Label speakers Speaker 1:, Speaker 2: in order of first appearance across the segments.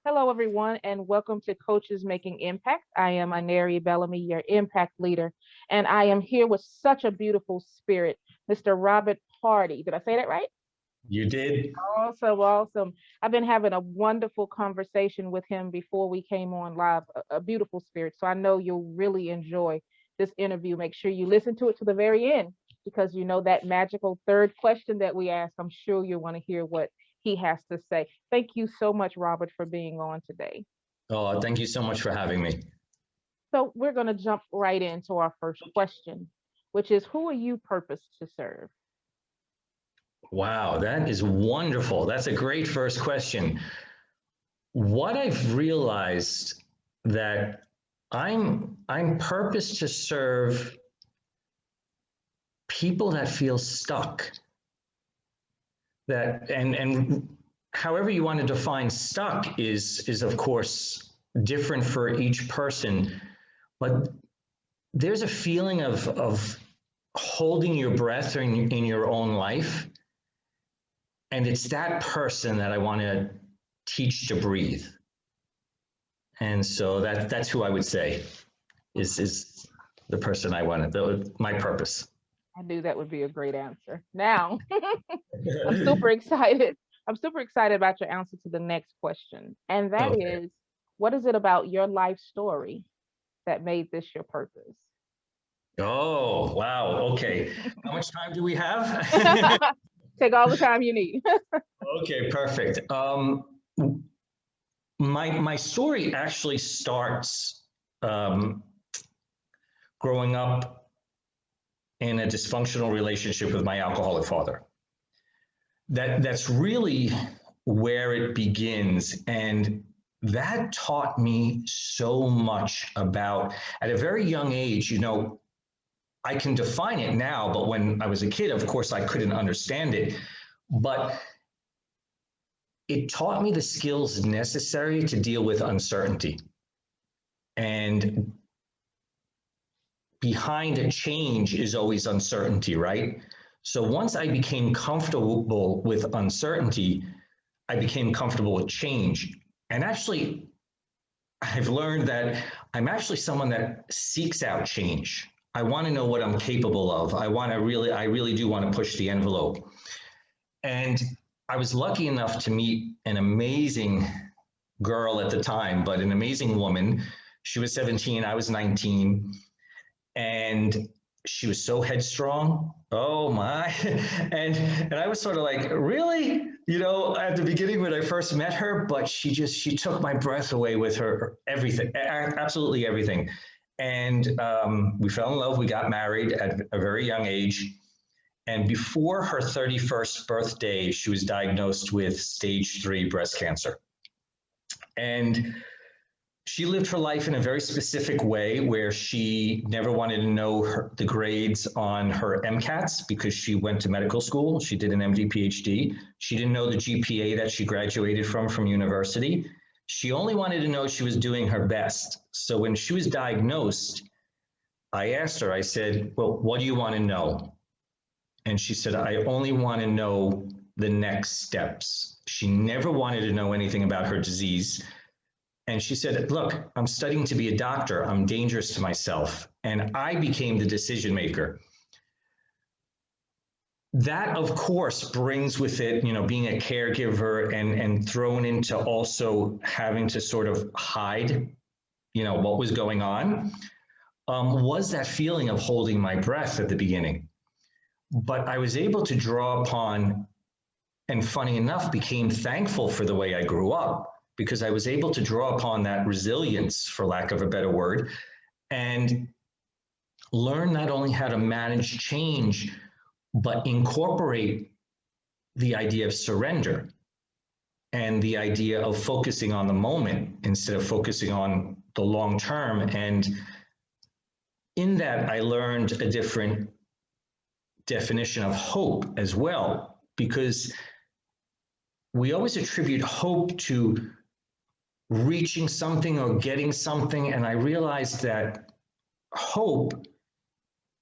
Speaker 1: Hello, everyone, and welcome to Coaches Making Impact. I am Aneri Bellamy, your impact leader, and I am here with such a beautiful spirit, Mr. Robert Pardi. Did I say that right?
Speaker 2: You did?
Speaker 1: Awesome, awesome. I've been having a wonderful conversation with him before we came on live, a beautiful spirit. So I know you'll really enjoy this interview. Make sure you listen to it to the very end because you know that magical third question that we asked. I'm sure you want to hear what he has to say. Thank you so much, Robert, for being on today.
Speaker 2: Oh, thank you so much for having me.
Speaker 1: So we're going to jump right into our first question, which is who are you purposed to serve?
Speaker 2: Wow, that is wonderful. That's a great first question. What I've realized that I'm purposed to serve people that feel stuck. That and however you want to define stuck is of course different for each person, but there's a feeling of holding your breath in your own life. And it's that person that I want to teach to breathe. And so that's who I would say is the person I wanted, my purpose.
Speaker 1: I knew that would be a great answer. Now, I'm super excited. I'm super excited about your answer to the next question. And that
Speaker 2: Okay.
Speaker 1: is, what is it about your life story that made this your purpose?
Speaker 2: Oh, wow. Okay. How much time do we have?
Speaker 1: Take all the time you need.
Speaker 2: Okay, perfect. My story actually starts um, growing up in a dysfunctional relationship with my alcoholic father. That's really where it begins, and that taught me so much about at a very young age. I can define it now, but when I was a kid, of course, I couldn't understand it. But it taught me the skills necessary to deal with uncertainty. And behind a change is always uncertainty, right? So once I became comfortable with uncertainty, I became comfortable with change. And actually, I've learned that I'm actually someone that seeks out change. I want to know what I'm capable of. I really do want to push the envelope. And I was lucky enough to meet an amazing girl at the time, but an amazing woman. She was 17, I was 19, and she was so headstrong. Oh my. And I was sort of like, really? At the beginning when I first met her, but she took my breath away with her everything, absolutely everything. And we fell in love. We got married at a very young age. And before her 31st birthday, she was diagnosed with stage 3 breast cancer. And she lived her life in a very specific way where she never wanted to know the grades on her MCATs because she went to medical school. She did an MD PhD. She didn't know the GPA that she graduated from university. She only wanted to know she was doing her best. So when she was diagnosed, I asked her, I said, well, what do you want to know? And she said, I only want to know the next steps. She never wanted to know anything about her disease. And she said, look, I'm studying to be a doctor. I'm dangerous to myself. And I became the decision maker. That, of course, brings with it, being a caregiver and thrown into also having to sort of hide, what was going on, was that feeling of holding my breath at the beginning. But I was able to draw upon, and funny enough, became thankful for the way I grew up because I was able to draw upon that resilience, for lack of a better word, and learn not only how to manage change, but incorporate the idea of surrender and the idea of focusing on the moment instead of focusing on the long term. And in that, I learned a different definition of hope as well, because we always attribute hope to reaching something or getting something. And I realized that hope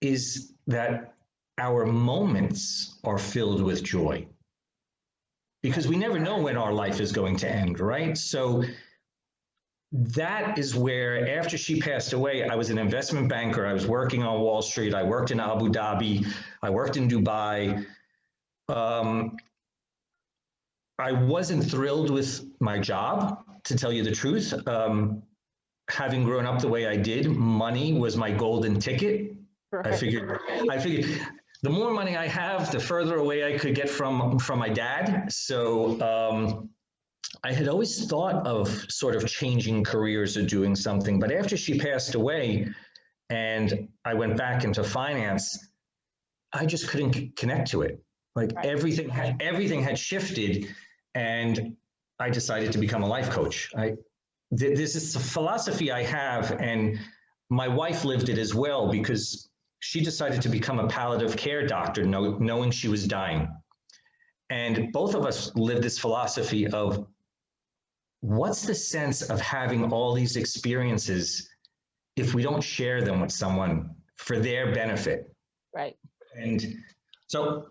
Speaker 2: is that our moments are filled with joy because we never know when our life is going to end, right? So that is where, after she passed away, I was an investment banker. I was working on Wall Street. I worked in Abu Dhabi. I worked in Dubai. Um, I wasn't thrilled with my job, to tell you the truth. Having grown up the way I did, money was my golden ticket. I
Speaker 1: Right.
Speaker 2: figured the more money I have, the further away I could get from my dad. So I had always thought of sort of changing careers or doing something, but after she passed away and I went back into finance, I just couldn't connect to it. Like
Speaker 1: Right.
Speaker 2: everything had shifted, and I decided to become a life coach. This is a philosophy I have, and my wife lived it as well, because she decided to become a palliative care doctor, knowing she was dying. And both of us lived this philosophy of, what's the sense of having all these experiences if we don't share them with someone for their benefit?
Speaker 1: Right.
Speaker 2: And so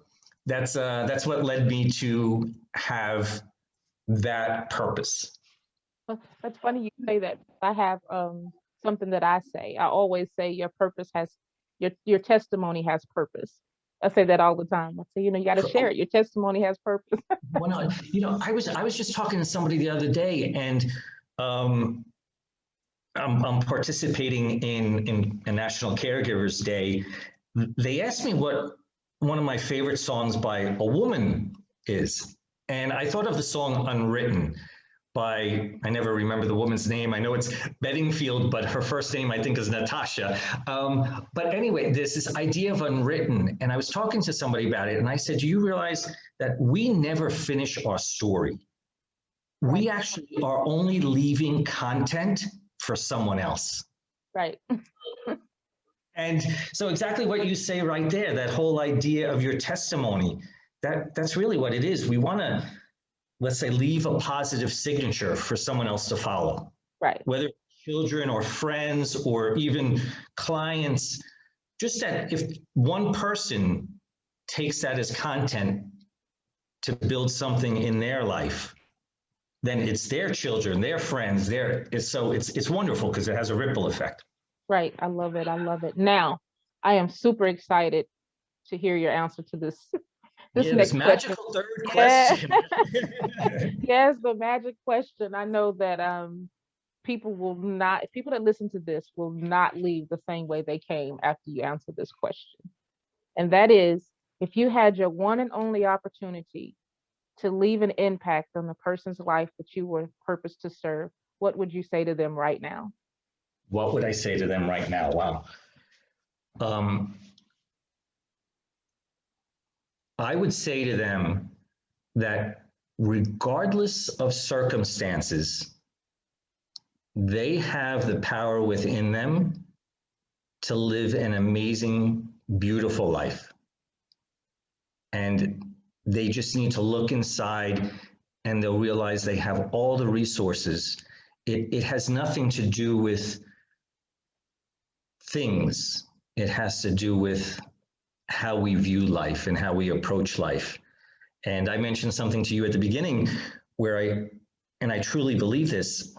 Speaker 2: that's what led me to have that purpose.
Speaker 1: Well, that's funny you say that. I have something that I say. I always say your purpose has your testimony has purpose. I say that all the time. I say, you got to share it. Your testimony has purpose.
Speaker 2: Why not? I was just talking to somebody the other day, and I'm participating in a National Caregivers Day. They asked me what one of my favorite songs by a woman is, and I thought of the song "Unwritten" by, I never remember the woman's name. I know it's Bedingfield, but her first name I think is Natasha. But anyway, there's this idea of unwritten, and I was talking to somebody about it, and I said, do you realize that we never finish our story? We actually are only leaving content for someone else.
Speaker 1: Right.
Speaker 2: And so exactly what you say right there, that whole idea of your testimony, that's really what it is. We want to, let's say, leave a positive signature for someone else to follow.
Speaker 1: Right.
Speaker 2: Whether children or friends or even clients, just that if one person takes that as content to build something in their life, then it's their children, their friends, it's wonderful because it has a ripple effect.
Speaker 1: Right. I love it. I love it. Now, I am super excited to hear your answer to this
Speaker 2: This
Speaker 1: next question.
Speaker 2: magical third
Speaker 1: Yeah.
Speaker 2: question.
Speaker 1: Yes, the magic question. I know that people that listen to this will not leave the same way they came after you answer this question. And that is, if you had your one and only opportunity to leave an impact on the person's life that you were purposed to serve, what would you say to them right now?
Speaker 2: What would I say to them right now? Wow. I would say to them that regardless of circumstances, they have the power within them to live an amazing, beautiful life. And they just need to look inside, and they'll realize they have all the resources. It has nothing to do with things. It has to do with how we view life and how we approach life. And I mentioned something to you at the beginning where I truly believe this,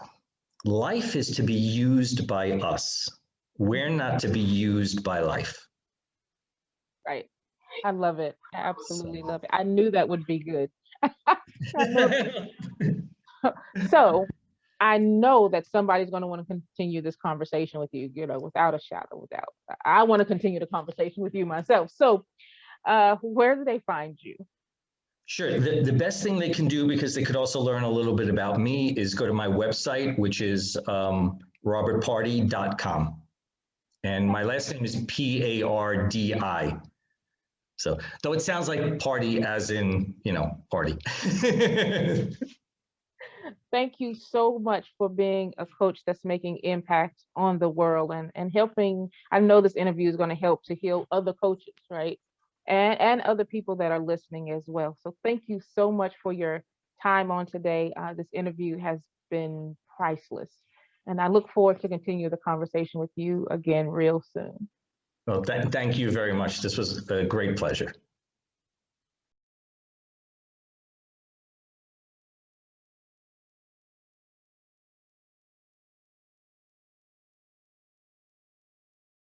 Speaker 2: life is to be used by us. We're not to be used by life.
Speaker 1: Right. I love it. I absolutely love it. I knew that would be good. I know. So I know that somebody's going to want to continue this conversation with you, without a shadow, without. I want to continue the conversation with you myself. So where do they find you?
Speaker 2: Sure. The best thing they can do, because they could also learn a little bit about me, is go to my website, which is robertpardi.com. And my last name is Pardi. So, though it sounds like party as in, party.
Speaker 1: Thank you so much for being a coach that's making impact on the world and helping. I know this interview is going to help to heal other coaches, right? And other people that are listening as well. So thank you so much for your time on today. This interview has been priceless. And I look forward to continue the conversation with you again real soon.
Speaker 2: Well, thank you very much. This was a great pleasure.